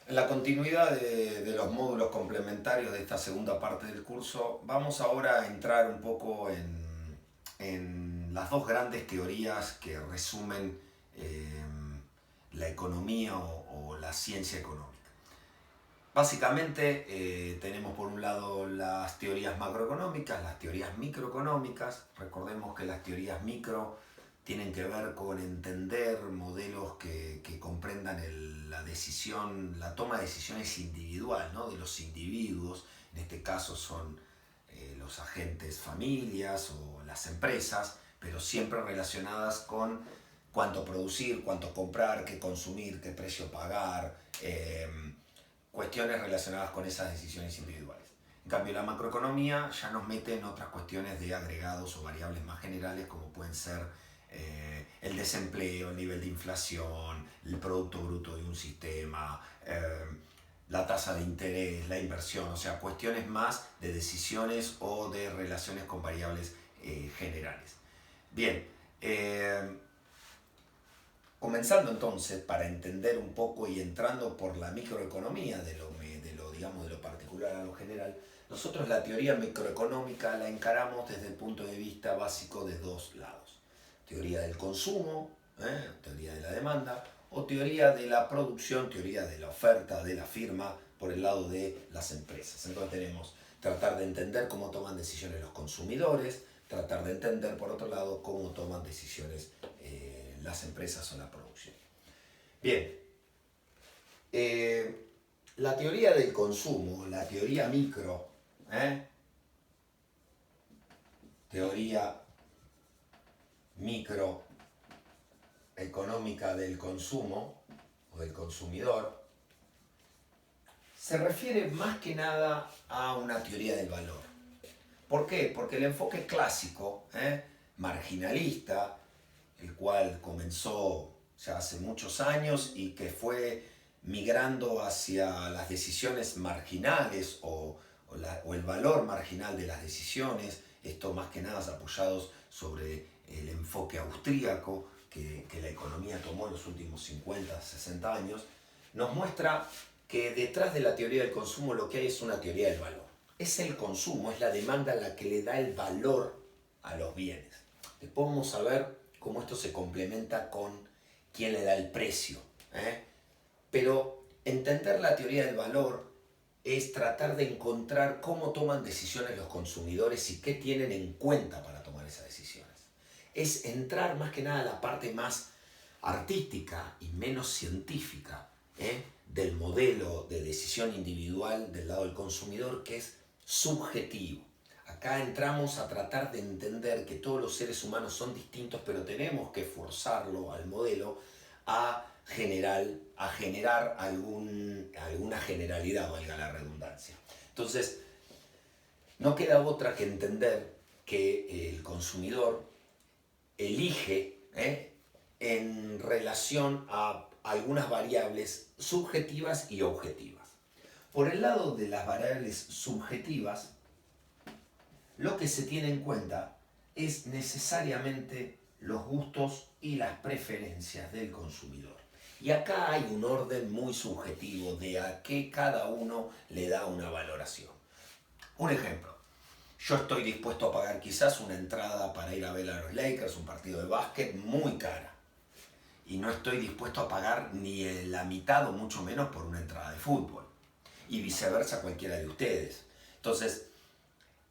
En la continuidad de los módulos complementarios de esta segunda parte del curso, vamos ahora a entrar un poco en las dos grandes teorías que resumen eh, la economía o la ciencia económica. Básicamente tenemos por un lado las teorías macroeconómicas, las teorías microeconómicas. Recordemos que las teorías micro tienen que ver con entender modelos que comprendan la decisión, la toma de decisiones individual, ¿no? De los individuos. En este caso son los agentes familias o las empresas, pero siempre relacionadas con cuánto producir, cuánto comprar, qué consumir, qué precio pagar, cuestiones relacionadas con esas decisiones individuales. En cambio, la macroeconomía ya nos mete en otras cuestiones de agregados o variables más generales, como pueden ser el desempleo, el nivel de inflación, el producto bruto de un sistema, la tasa de interés, la inversión, o sea, cuestiones más de decisiones o de relaciones con variables generales. Bien, comenzando entonces, para entender un poco y entrando por la microeconomía digamos, de lo particular a lo general, nosotros la teoría microeconómica la encaramos desde el punto de vista básico de dos lados. Teoría del consumo, teoría de la demanda, o teoría de la producción, teoría de la oferta, de la firma, por el lado de las empresas. Entonces tenemos tratar de entender cómo toman decisiones los consumidores, tratar de entender, por otro lado, cómo toman decisiones las empresas o la producción. Bien, la teoría del consumo, la teoría micro, teoría microeconómica del consumo o del consumidor, se refiere más que nada a una teoría del valor. ¿Por qué? Porque el enfoque clásico, marginalista, el cual comenzó ya hace muchos años y que fue migrando hacia las decisiones marginales o el valor marginal de las decisiones, esto más que nada apoyados sobre el enfoque austríaco que la economía tomó en los últimos 50, 60 años, nos muestra que detrás de la teoría del consumo lo que hay es una teoría del valor. Es el consumo, es la demanda la que le da el valor a los bienes. Después vamos a ver cómo esto se complementa con quién le da el precio. Pero entender la teoría del valor es tratar de encontrar cómo toman decisiones los consumidores y qué tienen en cuenta para tomar esas decisiones. Es entrar más que nada a la parte más artística y menos científica del modelo de decisión individual del lado del consumidor, que es subjetivo. Acá entramos a tratar de entender que todos los seres humanos son distintos, pero tenemos que forzarlo al modelo a generar alguna generalidad, valga la redundancia. Entonces, no queda otra que entender que el consumidor elige en relación a algunas variables subjetivas y objetivas. Por el lado de las variables subjetivas, lo que se tiene en cuenta es necesariamente los gustos y las preferencias del consumidor. Y acá hay un orden muy subjetivo de a qué cada uno le da una valoración. Un ejemplo, yo estoy dispuesto a pagar quizás una entrada para ir a ver a los Lakers, un partido de básquet, muy cara. Y no estoy dispuesto a pagar ni la mitad o mucho menos por una entrada de fútbol. Y viceversa cualquiera de ustedes. Entonces,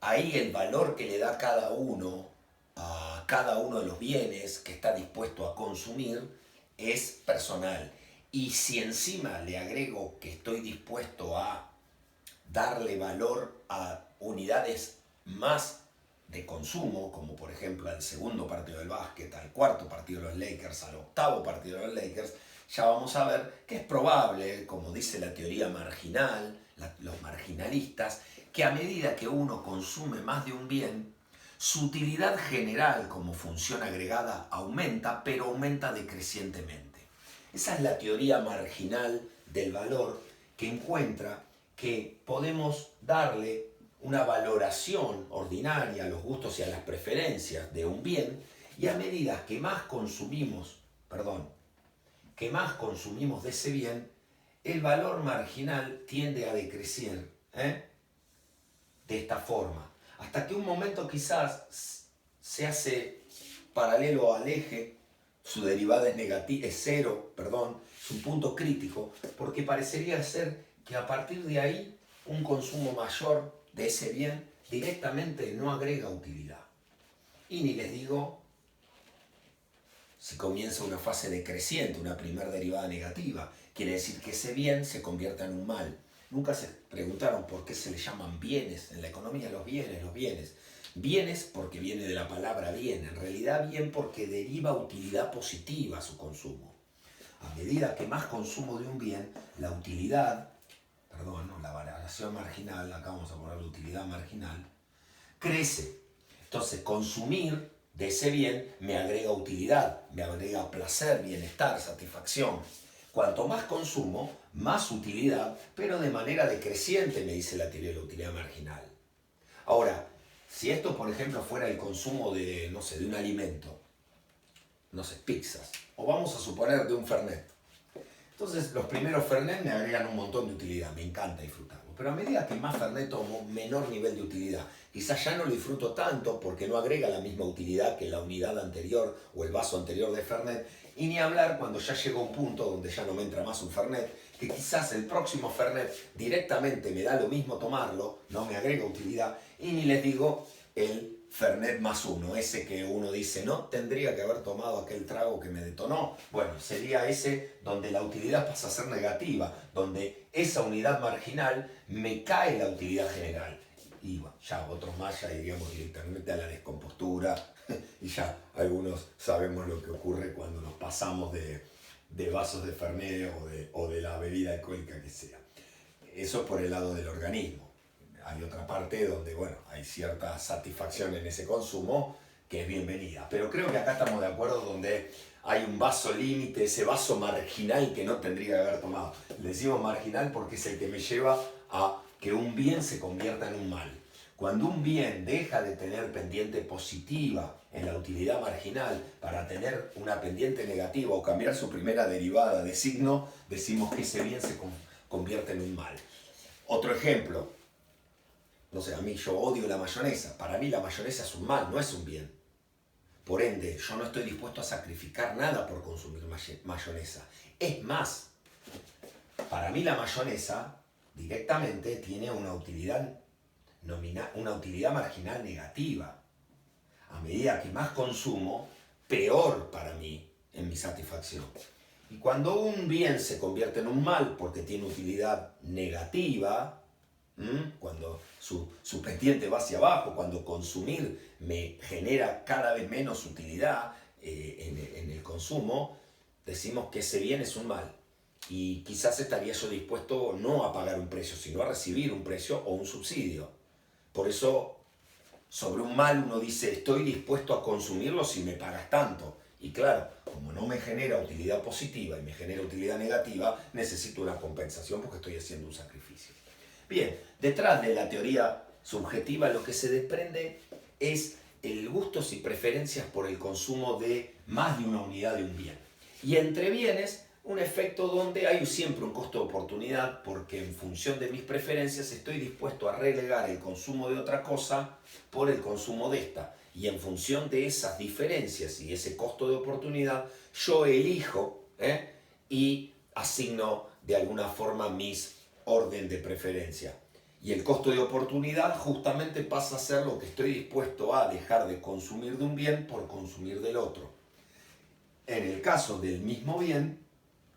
ahí el valor que le da cada uno a cada uno de los bienes que está dispuesto a consumir es personal. Y si encima le agrego que estoy dispuesto a darle valor a unidades más de consumo, como por ejemplo al segundo partido del básquet, al cuarto partido de los Lakers, al octavo partido de los Lakers, ya vamos a ver que es probable, como dice la teoría marginal, los marginalistas, que a medida que uno consume más de un bien, su utilidad general como función agregada aumenta, pero aumenta decrecientemente. Esa es la teoría marginal del valor que encuentra que podemos darle una valoración ordinaria a los gustos y a las preferencias de un bien, y a medida que más consumimos de ese bien, el valor marginal tiende a decrecer, de esta forma, hasta que un momento quizás se hace paralelo al eje, su derivada es cero, perdón, es un punto crítico, porque parecería ser que a partir de ahí un consumo mayor de ese bien directamente no agrega utilidad. Y ni les digo si comienza una fase decreciente, una primer derivada negativa, quiere decir que ese bien se convierta en un mal. Nunca se preguntaron por qué se le llaman bienes en la economía, los bienes, los bienes. Bienes porque viene de la palabra bien, en realidad bien porque deriva utilidad positiva a su consumo. A medida que más consumo de un bien, la utilidad, perdón, la variación marginal, acá vamos a poner la utilidad marginal, crece. Entonces, consumir de ese bien me agrega utilidad, me agrega placer, bienestar, satisfacción. Cuanto más consumo, más utilidad, pero de manera decreciente, me dice la teoría de la utilidad marginal. Ahora, si esto, por ejemplo, fuera el consumo de, no sé, de un alimento, no sé, pizzas, o vamos a suponer de un Fernet. Entonces, los primeros Fernet me agregan un montón de utilidad, me encanta disfrutarlo. Pero a medida que más Fernet tomo, menor nivel de utilidad. Quizás ya no lo disfruto tanto porque no agrega la misma utilidad que la unidad anterior o el vaso anterior de Fernet. Y ni hablar cuando ya llegó un punto donde ya no me entra más un Fernet, que quizás el próximo Fernet directamente me da lo mismo tomarlo, no me agrega utilidad. Y ni les digo el Fernet más uno, ese que uno dice, no, tendría que haber tomado aquel trago que me detonó. Bueno, sería ese donde la utilidad pasa a ser negativa, donde esa unidad marginal me cae la utilidad general. Y bueno, ya otros más ya iríamos directamente a la descompostura y ya algunos sabemos lo que ocurre cuando nos pasamos de vasos de Fernet o de la bebida alcohólica que sea. Eso por el lado del organismo. Hay otra parte donde, bueno, hay cierta satisfacción en ese consumo que es bienvenida. Pero creo que acá estamos de acuerdo donde hay un vaso límite, ese vaso marginal que no tendría que haber tomado. Le decimos marginal porque es el que me lleva a que un bien se convierta en un mal. Cuando un bien deja de tener pendiente positiva en la utilidad marginal para tener una pendiente negativa o cambiar su primera derivada de signo, decimos que ese bien se convierte en un mal. Otro ejemplo, no sé, a mí yo odio la mayonesa. Para mí la mayonesa es un mal, no es un bien. Por ende, yo no estoy dispuesto a sacrificar nada por consumir mayonesa. Es más, para mí la mayonesa directamente tiene una utilidad marginal negativa. A medida que más consumo, peor para mí en mi satisfacción. Y cuando un bien se convierte en un mal porque tiene utilidad negativa, cuando su pendiente va hacia abajo, cuando consumir me genera cada vez menos utilidad en el consumo, decimos que ese bien es un mal. Y quizás estaría yo dispuesto no a pagar un precio, sino a recibir un precio o un subsidio. Por eso, sobre un mal uno dice, estoy dispuesto a consumirlo si me pagas tanto. Y claro, como no me genera utilidad positiva y me genera utilidad negativa, necesito una compensación porque estoy haciendo un sacrificio. Bien, detrás de la teoría subjetiva lo que se desprende es el gustos y preferencias por el consumo de más de una unidad de un bien. Y entre bienes, un efecto donde hay siempre un costo de oportunidad porque en función de mis preferencias estoy dispuesto a relegar el consumo de otra cosa por el consumo de esta. Y en función de esas diferencias y ese costo de oportunidad, yo elijo y asigno de alguna forma mis orden de preferencia. Y el costo de oportunidad justamente pasa a ser lo que estoy dispuesto a dejar de consumir de un bien por consumir del otro. En el caso del mismo bien,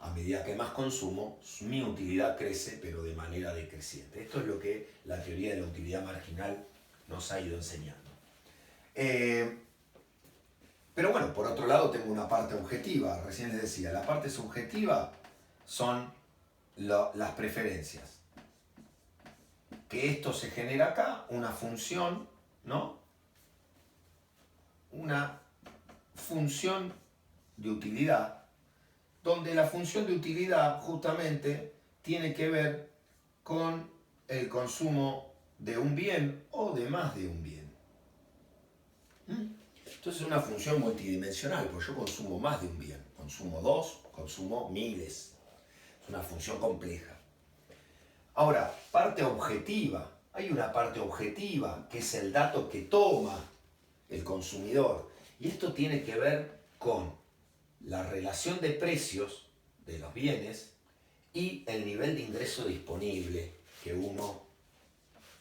a medida que más consumo, mi utilidad crece, pero de manera decreciente. Esto es lo que la teoría de la utilidad marginal nos ha ido enseñando. Pero bueno, por otro lado tengo una parte objetiva. Recién les decía, la parte subjetiva son las preferencias. Que esto se genera acá, una función, ¿no? Una función de utilidad, donde la función de utilidad justamente tiene que ver con el consumo de un bien o de más de un bien. Entonces es una función multidimensional, porque yo consumo más de un bien. Consumo dos, consumo miles. Es una función compleja. Ahora, parte objetiva. Hay una parte objetiva que es el dato que toma el consumidor. Y esto tiene que ver con la relación de precios de los bienes y el nivel de ingreso disponible que uno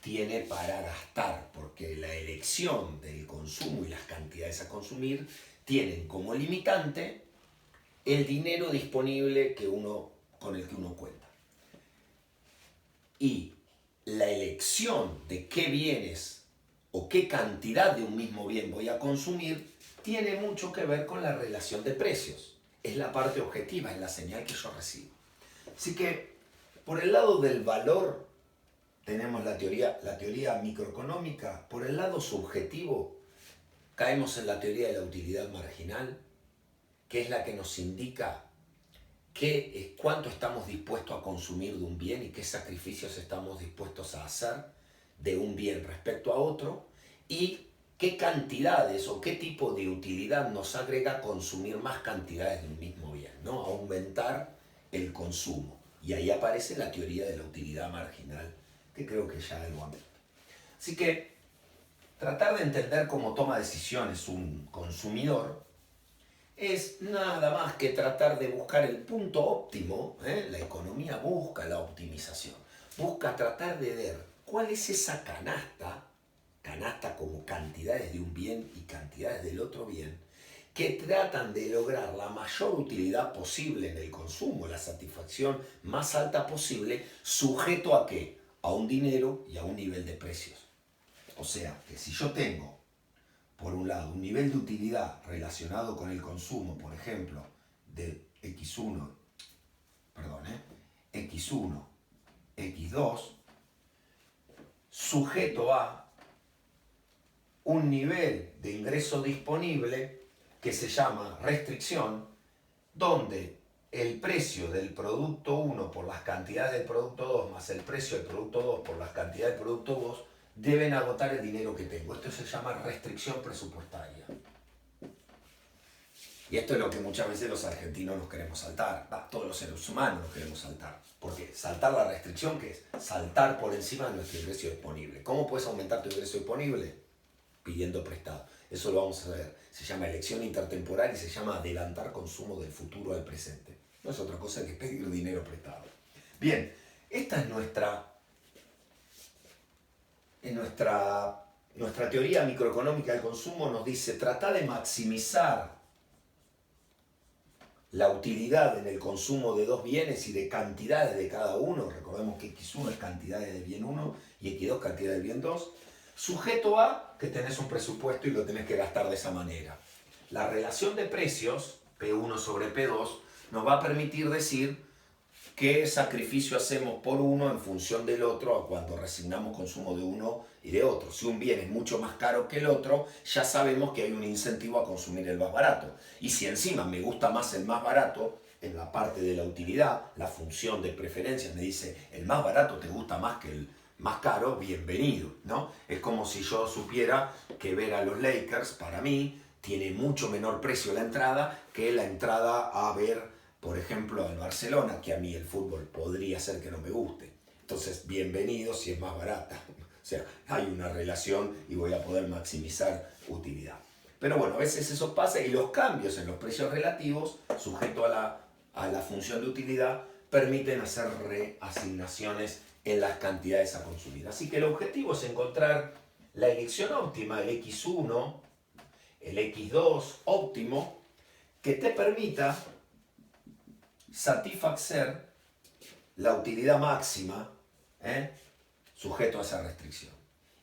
tiene para gastar, porque la elección del consumo y las cantidades a consumir tienen como limitante el dinero disponible con el que uno cuenta. Y la elección de qué bienes o qué cantidad de un mismo bien voy a consumir tiene mucho que ver con la relación de precios. Es la parte objetiva, es la señal que yo recibo. Así que, por el lado del valor, tenemos la teoría microeconómica. Por el lado subjetivo, caemos en la teoría de la utilidad marginal, que es la que nos indica cuánto estamos dispuestos a consumir de un bien y qué sacrificios estamos dispuestos a hacer de un bien respecto a otro, y qué cantidades o qué tipo de utilidad nos agrega consumir más cantidades de un mismo bien, ¿no? Aumentar el consumo. Y ahí aparece la teoría de la utilidad marginal, que creo que ya algo han visto. Así que tratar de entender cómo toma decisiones un consumidor es nada más que tratar de buscar el punto óptimo. La economía busca la optimización, busca tratar de ver cuál es esa canasta como cantidades de un bien y cantidades del otro bien, que tratan de lograr la mayor utilidad posible en el consumo, la satisfacción más alta posible, sujeto a ¿qué? A un dinero y a un nivel de precios. O sea, que si yo tengo, por un lado, un nivel de utilidad relacionado con el consumo, por ejemplo, de X1, X2, sujeto a un nivel de ingreso disponible que se llama restricción, donde el precio del producto 1 por las cantidades del producto 2 más el precio del producto 2 por las cantidades del producto 2 deben agotar el dinero que tengo. Esto se llama restricción presupuestaria. Y esto es lo que muchas veces los argentinos nos queremos saltar. Todos los seres humanos nos queremos saltar. Porque saltar la restricción, ¿qué es? Saltar por encima de nuestro ingreso disponible. ¿Cómo puedes aumentar tu ingreso disponible? Pidiendo prestado. Eso lo vamos a ver. Se llama elección intertemporal y se llama adelantar consumo del futuro al presente. No es otra cosa que pedir dinero prestado. Bien, esta es nuestra teoría microeconómica del consumo. Nos dice, trata de maximizar la utilidad en el consumo de dos bienes y de cantidades de cada uno. Recordemos que X1 es cantidades del bien 1 y X2 cantidad del bien 2. Sujeto a que tenés un presupuesto y lo tenés que gastar de esa manera. La relación de precios, P1 sobre P2, nos va a permitir decir qué sacrificio hacemos por uno en función del otro cuando resignamos consumo de uno y de otro. Si un bien es mucho más caro que el otro, ya sabemos que hay un incentivo a consumir el más barato. Y si encima me gusta más el más barato, en la parte de la utilidad, la función de preferencia me dice el más barato te gusta más que el más caro, bienvenido, ¿no? Es como si yo supiera que ver a los Lakers, para mí, tiene mucho menor precio la entrada que la entrada a ver, por ejemplo, al Barcelona, que a mí el fútbol podría ser que no me guste. Entonces, bienvenido si es más barata. O sea, hay una relación y voy a poder maximizar utilidad. Pero bueno, a veces eso pasa y los cambios en los precios relativos, sujeto a la función de utilidad, permiten hacer reasignaciones en las cantidades a consumir. Así que el objetivo es encontrar la elección óptima, el X1, el X2 óptimo, que te permita satisfacer la utilidad máxima, sujeto a esa restricción.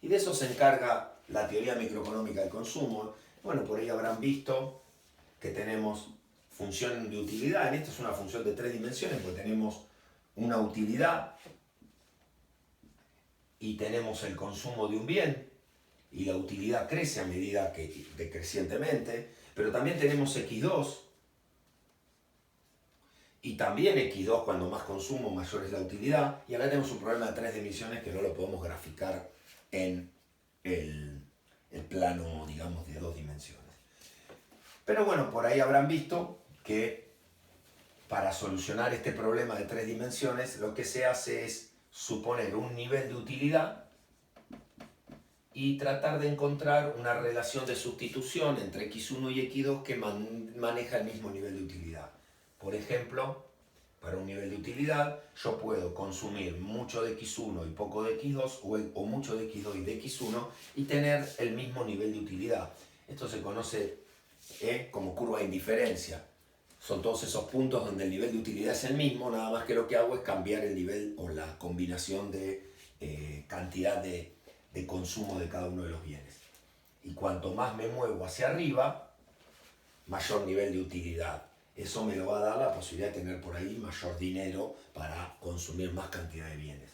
Y de eso se encarga la teoría microeconómica del consumo. Bueno, por ahí habrán visto que tenemos función de utilidad. En esta es una función de 3 dimensiones, porque tenemos una utilidad y tenemos el consumo de un bien, y la utilidad crece a medida que decrecientemente, pero también tenemos X2, y también X2, cuando más consumo, mayor es la utilidad. Y acá tenemos un problema de 3 dimensiones que no lo podemos graficar en el plano, digamos, de 2 dimensiones. Pero bueno, por ahí habrán visto que para solucionar este problema de 3 dimensiones, lo que se hace es suponer un nivel de utilidad y tratar de encontrar una relación de sustitución entre x1 y x2 que maneja el mismo nivel de utilidad. Por ejemplo, para un nivel de utilidad, yo puedo consumir mucho de x1 y poco de x2, o mucho de x2 y de x1, y tener el mismo nivel de utilidad. Esto se conoce como curva de indiferencia. Son todos esos puntos donde el nivel de utilidad es el mismo, nada más que lo que hago es cambiar el nivel o la combinación de cantidad de consumo de cada uno de los bienes. Y cuanto más me muevo hacia arriba, mayor nivel de utilidad. Eso me lo va a dar la posibilidad de tener por ahí mayor dinero para consumir más cantidad de bienes.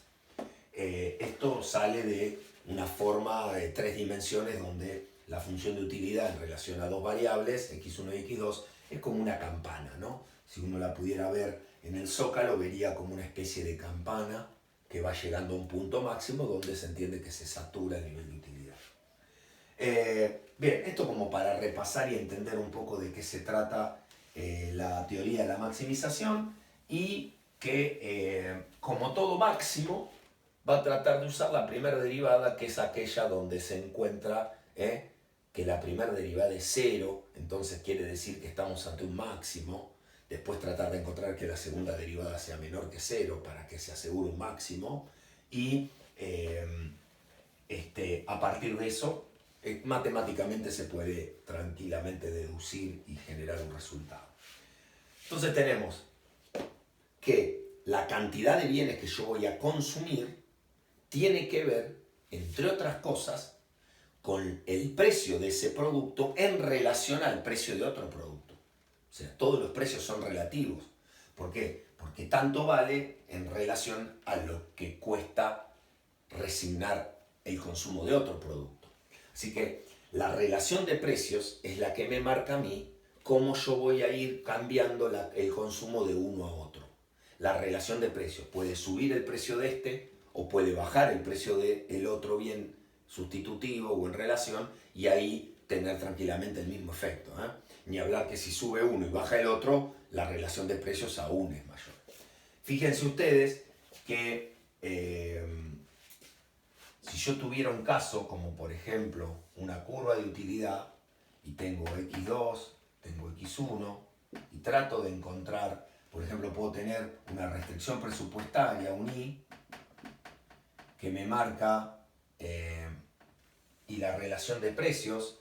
Esto sale de una forma de 3 dimensiones donde la función de utilidad en relación a 2 variables, x1 y x2, es como una campana, ¿no? Si uno la pudiera ver en el zócalo, vería como una especie de campana que va llegando a un punto máximo donde se entiende que se satura el nivel de utilidad. Bien, esto como para repasar y entender un poco de qué se trata la teoría de la maximización, y que como todo máximo va a tratar de usar la primera derivada, que es aquella donde se encuentra que la primera derivada es 0, entonces quiere decir que estamos ante un máximo. Después tratar de encontrar que la segunda derivada sea menor que 0 para que se asegure un máximo, y a partir de eso matemáticamente se puede tranquilamente deducir y generar un resultado. Entonces tenemos que la cantidad de bienes que yo voy a consumir tiene que ver, entre otras cosas, con el precio de ese producto en relación al precio de otro producto. O sea, todos los precios son relativos. ¿Por qué? Porque tanto vale en relación a lo que cuesta resignar el consumo de otro producto. Así que la relación de precios es la que me marca a mí cómo yo voy a ir cambiando el consumo de uno a otro. La relación de precios puede subir el precio de este o puede bajar el precio del otro bien sustitutivo o en relación, y ahí tener tranquilamente el mismo efecto. Ni hablar que si sube uno y baja el otro, la relación de precios aún es mayor. Fíjense ustedes que si yo tuviera un caso como por ejemplo una curva de utilidad y tengo x2, tengo x1 y trato de encontrar, por ejemplo, puedo tener una restricción presupuestaria, un I, que me marca y la relación de precios,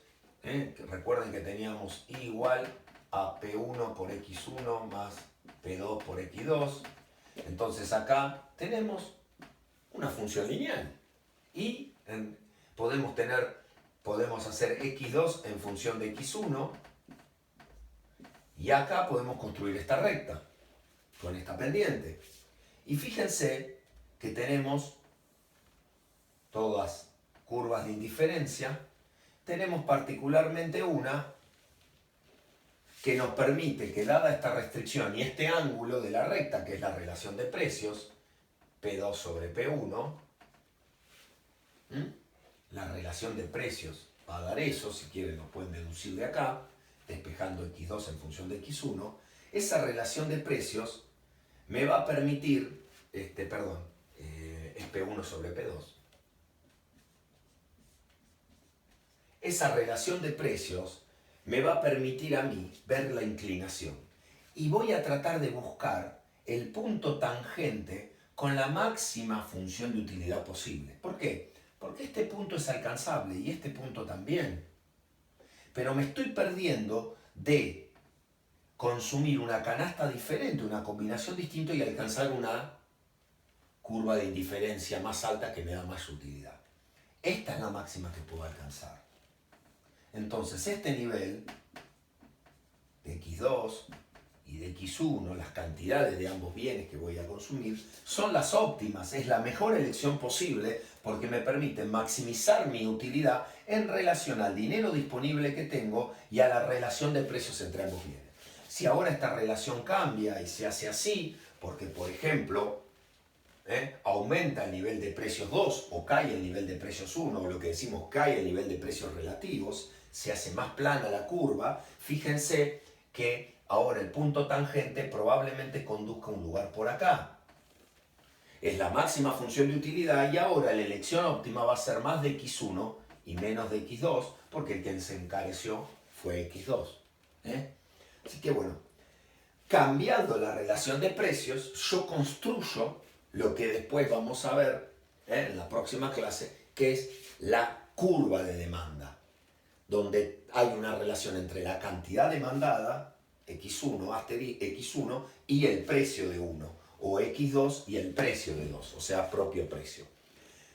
recuerden que teníamos I igual a P1 por X1 más P2 por X2. Entonces acá tenemos una función lineal y podemos hacer X2 en función de X1, y acá podemos construir esta recta con esta pendiente. Y fíjense que tenemos todas curvas de indiferencia. Tenemos particularmente una que nos permite que, dada esta restricción y este ángulo de la recta, que es la relación de precios, P2 sobre P1, la relación de precios va a dar eso, si quieren lo pueden deducir de acá, despejando X2 en función de X1, esa relación de precios me va a permitir, es P1 sobre P2. Esa relación de precios me va a permitir a mí ver la inclinación. Y voy a tratar de buscar el punto tangente con la máxima función de utilidad posible. ¿Por qué? Porque este punto es alcanzable y este punto también. Pero me estoy perdiendo de consumir una canasta diferente, una combinación distinta, y alcanzar una curva de indiferencia más alta que me da más utilidad. Esta es la máxima que puedo alcanzar. Entonces este nivel de X2 y de X1, las cantidades de ambos bienes que voy a consumir, son las óptimas, es la mejor elección posible porque me permite maximizar mi utilidad en relación al dinero disponible que tengo y a la relación de precios entre ambos bienes. Si ahora esta relación cambia y se hace así, porque por ejemplo aumenta el nivel de precios 2 o cae el nivel de precios 1, o lo que decimos cae el nivel de precios relativos, se hace más plana la curva, fíjense que ahora el punto tangente probablemente conduzca a un lugar por acá. Es la máxima función de utilidad y ahora la elección óptima va a ser más de x1 y menos de x2 porque el que se encareció fue x2. Así que bueno, cambiando la relación de precios, yo construyo lo que después vamos a ver en la próxima clase, que es la curva de demanda, donde hay una relación entre la cantidad demandada, x1 y el precio de 1, o x2 y el precio de 2, o sea, propio precio.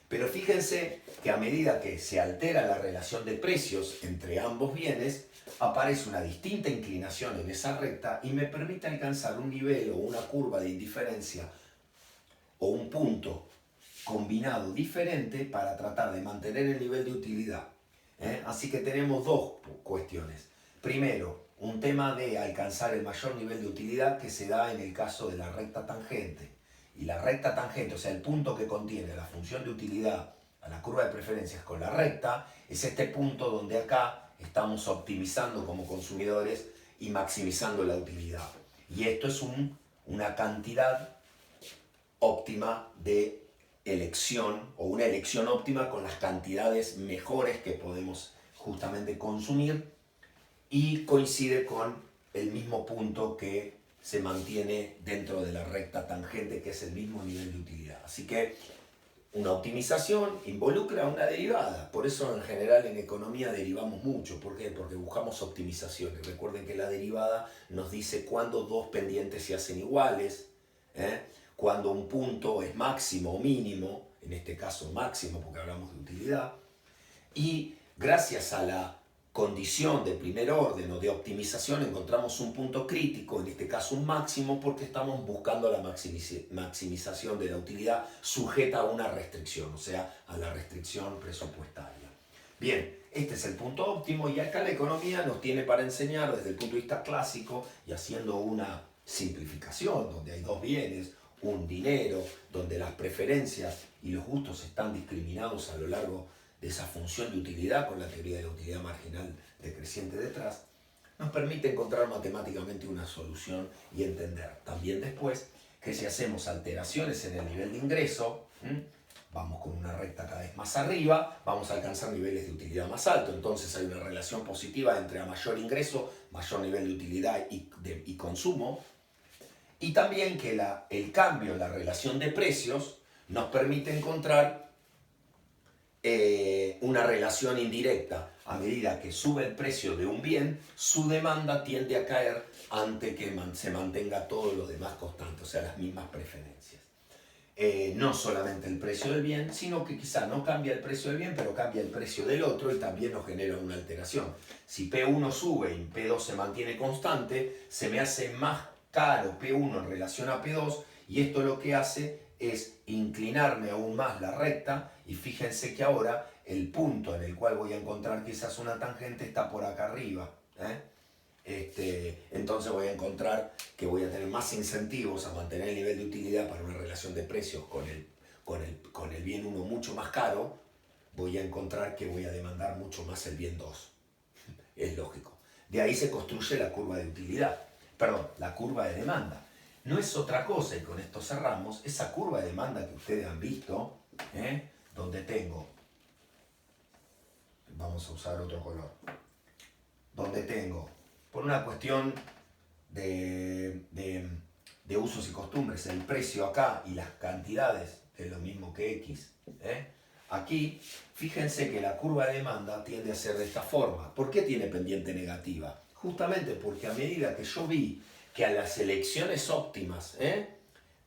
Pero fíjense que a medida que se altera la relación de precios entre ambos bienes, aparece una distinta inclinación en esa recta y me permite alcanzar un nivel o una curva de indiferencia o un punto combinado diferente para tratar de mantener el nivel de utilidad. Así que tenemos dos cuestiones. Primero, un tema de alcanzar el mayor nivel de utilidad que se da en el caso de la recta tangente. Y la recta tangente, o sea, el punto que contiene la función de utilidad a la curva de preferencias con la recta, es este punto donde acá estamos optimizando como consumidores y maximizando la utilidad. Y esto es una cantidad óptima de elección o una elección óptima con las cantidades mejores que podemos justamente consumir y coincide con el mismo punto que se mantiene dentro de la recta tangente, que es el mismo nivel de utilidad. Así que una optimización involucra una derivada. Por eso en general en economía derivamos mucho. ¿Por qué? Porque buscamos optimizaciones. Recuerden que la derivada nos dice cuándo dos pendientes se hacen iguales, cuando un punto es máximo o mínimo, en este caso máximo porque hablamos de utilidad, y gracias a la condición de primer orden o de optimización encontramos un punto crítico, en este caso un máximo, porque estamos buscando la maximización de la utilidad sujeta a una restricción, o sea, a la restricción presupuestaria. Bien, este es el punto óptimo y acá la economía nos tiene para enseñar desde el punto de vista clásico y haciendo una simplificación donde hay dos bienes, un dinero, donde las preferencias y los gustos están discriminados a lo largo de esa función de utilidad con la teoría de la utilidad marginal decreciente detrás, nos permite encontrar matemáticamente una solución y entender también después que si hacemos alteraciones en el nivel de ingreso, vamos con una recta cada vez más arriba, vamos a alcanzar niveles de utilidad más altos. Entonces hay una relación positiva entre a mayor ingreso, mayor nivel de utilidad y consumo. Y también que el cambio en la relación de precios nos permite encontrar una relación indirecta. A medida que sube el precio de un bien, su demanda tiende a caer ante que se mantenga todo lo demás constante, o sea, las mismas preferencias. No solamente el precio del bien, sino que quizá no cambia el precio del bien, pero cambia el precio del otro y también nos genera una alteración. Si P1 sube y P2 se mantiene constante, se me hace más caro P1 en relación a P2 y esto lo que hace es inclinarme aún más la recta y fíjense que ahora el punto en el cual voy a encontrar quizás una tangente está por acá arriba. Entonces voy a encontrar que voy a tener más incentivos a mantener el nivel de utilidad para una relación de precios con el bien 1 mucho más caro. Voy a encontrar que voy a demandar mucho más el bien 2. Es lógico. De ahí se construye la curva de utilidad. Perdón, la curva de demanda. No es otra cosa, y con esto cerramos, esa curva de demanda que ustedes han visto, donde tengo, vamos a usar otro color, donde tengo, por una cuestión de usos y costumbres, el precio acá y las cantidades, que es lo mismo que X, aquí, fíjense que la curva de demanda tiende a ser de esta forma. ¿Por qué tiene pendiente negativa? Justamente porque a medida que yo vi que a las elecciones óptimas,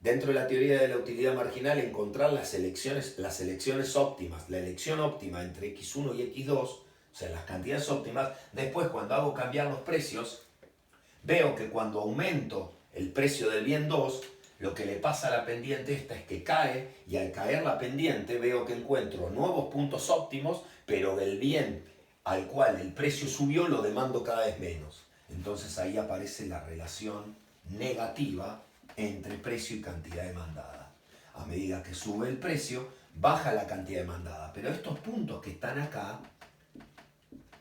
dentro de la teoría de la utilidad marginal, encontrar las elecciones óptimas, la elección óptima entre x1 y x2, o sea, las cantidades óptimas, después cuando hago cambiar los precios, veo que cuando aumento el precio del bien 2, lo que le pasa a la pendiente esta es que cae, y al caer la pendiente veo que encuentro nuevos puntos óptimos, pero del bien al cual el precio subió lo demando cada vez menos. Entonces ahí aparece la relación negativa entre precio y cantidad demandada. A medida que sube el precio, baja la cantidad demandada. Pero estos puntos que están acá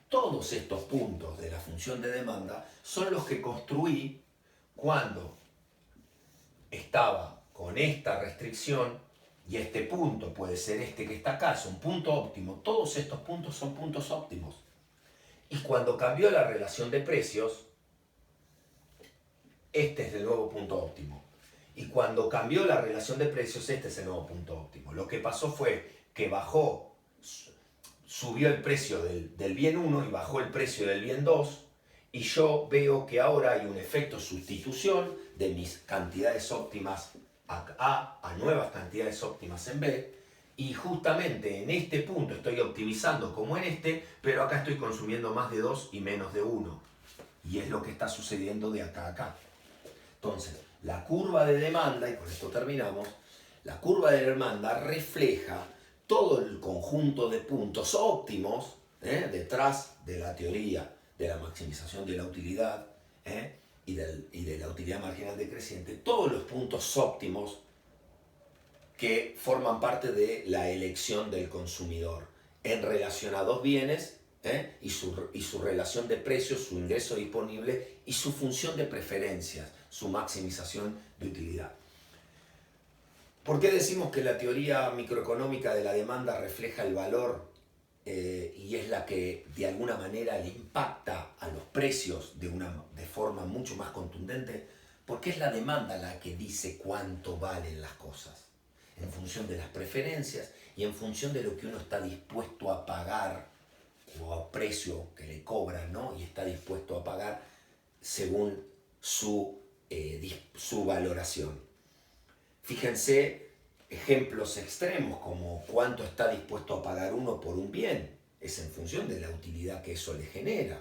Todos estos puntos de la función de demanda son los que construí cuando estaba con esta restricción, y este punto puede ser este que está acá, es un punto óptimo. Todos estos puntos son puntos óptimos. Y cuando cambió la relación de precios, este es el nuevo punto óptimo. Y cuando cambió la relación de precios, este es el nuevo punto óptimo. Lo que pasó fue que bajó, subió el precio del bien 1 y bajó el precio del bien 2, y yo veo que ahora hay un efecto sustitución de mis cantidades óptimas a nuevas cantidades óptimas en B, y justamente en este punto estoy optimizando como en este, pero acá estoy consumiendo más de 2 y menos de 1. Y es lo que está sucediendo de acá a acá. Entonces, la curva de demanda, y con esto terminamos, la curva de demanda refleja todo el conjunto de puntos óptimos detrás de la teoría de la maximización de la utilidad y de la utilidad marginal decreciente, todos los puntos óptimos que forman parte de la elección del consumidor en relación a dos bienes y su relación de precios, su ingreso disponible y su función de preferencias, su maximización de utilidad. ¿Por qué decimos que la teoría microeconómica de la demanda refleja el valor y es la que de alguna manera le impacta a los precios de forma mucho más contundente? Porque es la demanda la que dice cuánto valen las cosas, en función de las preferencias y en función de lo que uno está dispuesto a pagar o a precio que le cobran, ¿no? Y está dispuesto a pagar según su valoración. Fíjense ejemplos extremos como cuánto está dispuesto a pagar uno por un bien. Es en función de la utilidad que eso le genera.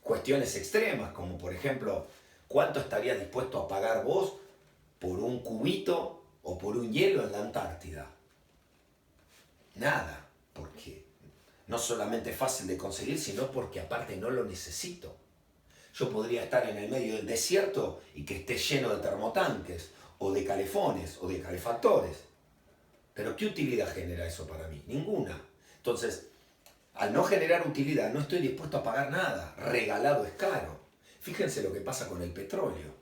Cuestiones extremas como por ejemplo cuánto estaría dispuesto a pagar vos por un cubito o por un hielo en la Antártida. Nada, porque no solamente es fácil de conseguir, sino porque aparte no lo necesito. Yo podría estar en el medio del desierto y que esté lleno de termotanques, o de calefones, o de calefactores. Pero ¿qué utilidad genera eso para mí? Ninguna. Entonces, al no generar utilidad, no estoy dispuesto a pagar nada. Regalado es caro. Fíjense lo que pasa con el petróleo.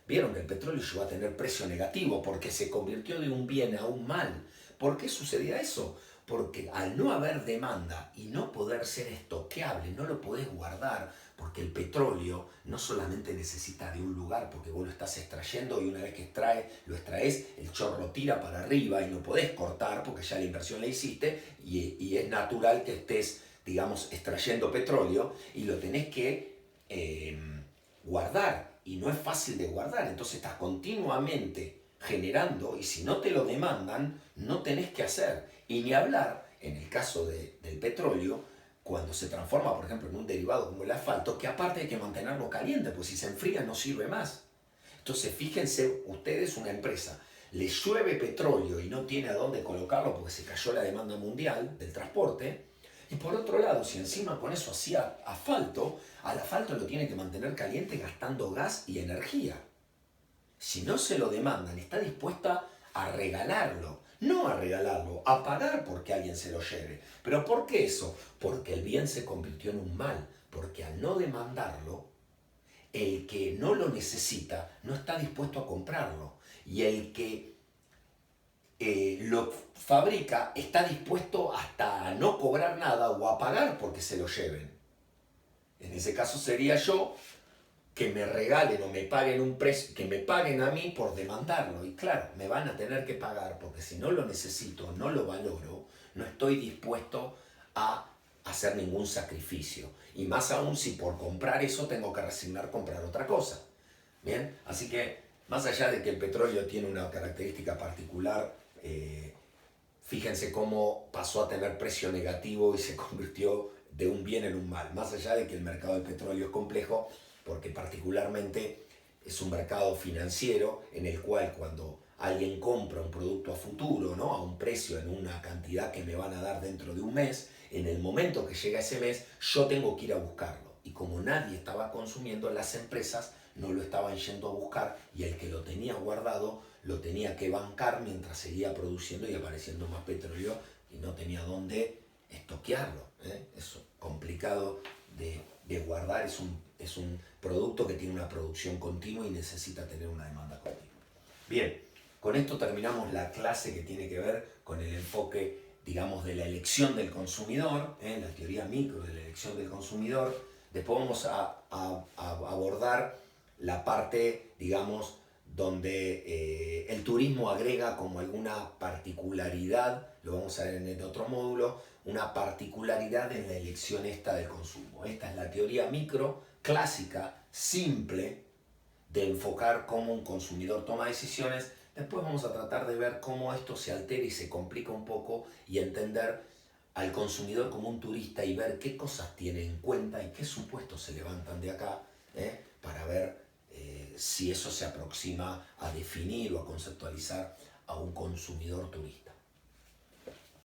Vieron que el petróleo llegó a tener precio negativo porque se convirtió de un bien a un mal. ¿Por qué sucedía eso? Porque al no haber demanda y no poder ser estoqueable, no lo podés guardar, porque el petróleo no solamente necesita de un lugar, porque vos lo estás extrayendo y una vez que lo extraes, el chorro tira para arriba y no podés cortar porque ya la inversión la hiciste y es natural que estés, digamos, extrayendo petróleo y lo tenés que guardar y no es fácil de guardar, entonces estás continuamente generando y si no te lo demandan, no tenés que hacer. Y ni hablar, en el caso del petróleo, cuando se transforma, por ejemplo, en un derivado como el asfalto, que aparte hay que mantenerlo caliente, pues si se enfría no sirve más. Entonces fíjense ustedes, una empresa, le llueve petróleo y no tiene a dónde colocarlo porque se cayó la demanda mundial del transporte, y por otro lado, si encima con eso hacía asfalto, al asfalto lo tiene que mantener caliente gastando gas y energía. Si no se lo demandan, está dispuesta a regalarlo. No a regalarlo, a pagar porque alguien se lo lleve. ¿Pero por qué eso? Porque el bien se convirtió en un mal. Porque al no demandarlo, el que no lo necesita no está dispuesto a comprarlo. Y el que lo fabrica está dispuesto hasta a no cobrar nada o a pagar porque se lo lleven. En ese caso sería yo que me regalen o me paguen un precio, que me paguen a mí por demandarlo. Y claro, me van a tener que pagar porque si no lo necesito, no lo valoro, no estoy dispuesto a hacer ningún sacrificio. Y más aún si por comprar eso tengo que resignar comprar otra cosa. Bien, así que más allá de que el petróleo tiene una característica particular, fíjense cómo pasó a tener precio negativo y se convirtió de un bien en un mal. Más allá de que el mercado del petróleo es complejo, porque particularmente es un mercado financiero en el cual cuando alguien compra un producto a futuro, ¿no? A un precio en una cantidad que me van a dar dentro de un mes, en el momento que llega ese mes yo tengo que ir a buscarlo. Y como nadie estaba consumiendo, las empresas no lo estaban yendo a buscar y el que lo tenía guardado lo tenía que bancar mientras seguía produciendo y apareciendo más petróleo y no tenía dónde estoquearlo, es complicado de guardar, es un producto que tiene una producción continua y necesita tener una demanda continua. Bien, con esto terminamos la clase que tiene que ver con el enfoque, digamos, de la elección del consumidor, la teoría micro de la elección del consumidor. Después vamos a abordar la parte, digamos, donde el turismo agrega como alguna particularidad, lo vamos a ver en el otro módulo, una particularidad en la elección esta del consumo. Esta es la teoría micro, clásica, simple, de enfocar cómo un consumidor toma decisiones. Después vamos a tratar de ver cómo esto se altera y se complica un poco y entender al consumidor como un turista y ver qué cosas tiene en cuenta y qué supuestos se levantan de acá para ver si eso se aproxima a definir o a conceptualizar a un consumidor turista.